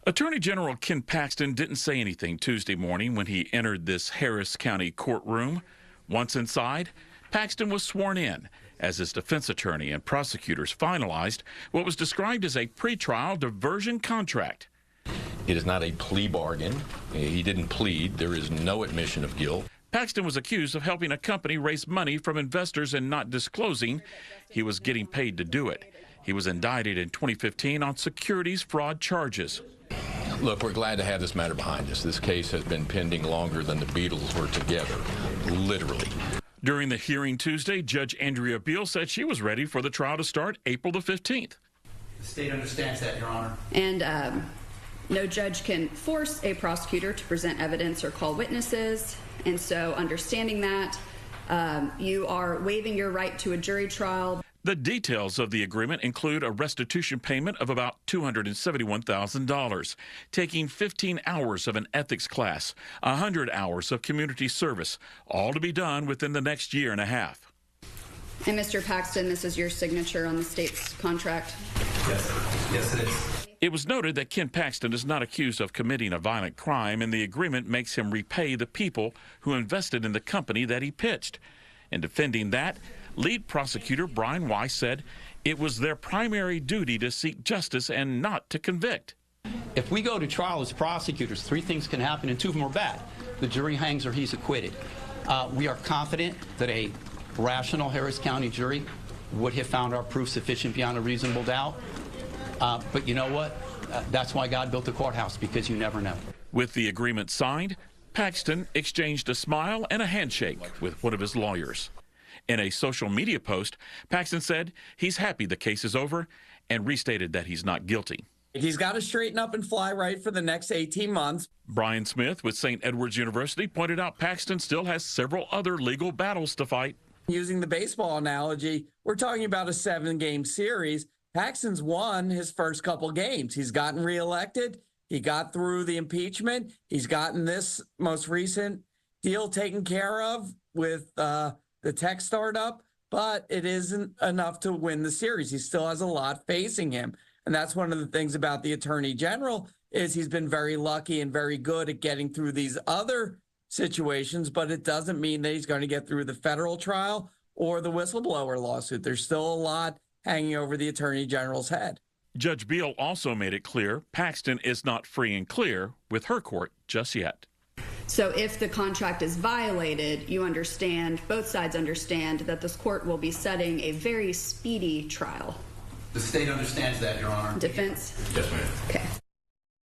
Attorney General Ken Paxton didn't say anything Tuesday morning when he entered this Harris County courtroom. Once inside, Paxton was sworn in as his defense attorney and prosecutors finalized what was described as a pretrial diversion contract. It is not a plea bargain. He didn't plead. There is no admission of guilt. Paxton was accused of helping a company raise money from investors and not disclosing he was getting paid to do it. He was indicted in 2015 on securities fraud charges. Look, we're glad to have this matter behind us. This case has been pending longer than the Beatles were together, literally. During the hearing Tuesday, Judge Andrea Beal said she was ready for the trial to start April the 15th. The state understands that, Your Honor. And no judge can force a prosecutor to present evidence or call witnesses. And so understanding that, you are waiving your right to a jury trial. The details of the agreement include a restitution payment of about $271,000, taking 15 hours of an ethics class, 100 hours of community service, all to be done within the next year and a half. And Mr. Paxton, this is your signature on the state's contract? Yes, it is. It was noted that Ken Paxton is not accused of committing a violent crime, and the agreement makes him repay the people who invested in the company that he pitched. In defending that, lead prosecutor Brian Weiss said it was their primary duty to seek justice and not to convict. If we go to trial as prosecutors, three things can happen, and two of them are bad. The jury hangs or he's acquitted. We are confident that a rational Harris County jury would have found our proof sufficient beyond a reasonable doubt. But you know what? That's why God built the courthouse, because you never know. With the agreement signed, Paxton exchanged a smile and a handshake with one of his lawyers. In a social media post, Paxton said he's happy the case is over and restated that he's not guilty. He's got to straighten up and fly right for the next 18 months. Brian Smith with St. Edward's University pointed out Paxton still has several other legal battles to fight. Using the baseball analogy, we're talking about a 7-game series. Paxton's won his first couple games. He's gotten reelected. He got through the impeachment. He's gotten this most recent deal taken care of with the tech startup, but it isn't enough to win the series. He still has a lot facing him. And that's one of the things about the Attorney General is he's been very lucky and very good at getting through these other situations, but it doesn't mean that he's going to get through the federal trial or the whistleblower lawsuit. There's still a lot hanging over the Attorney General's head. Judge Beal also made it clear Paxton is not free and clear with her court just yet. So if the contract is violated, you understand, both sides understand, that this court will be setting a very speedy trial. The state understands that, Your Honor. Defense? Yes, ma'am. Okay.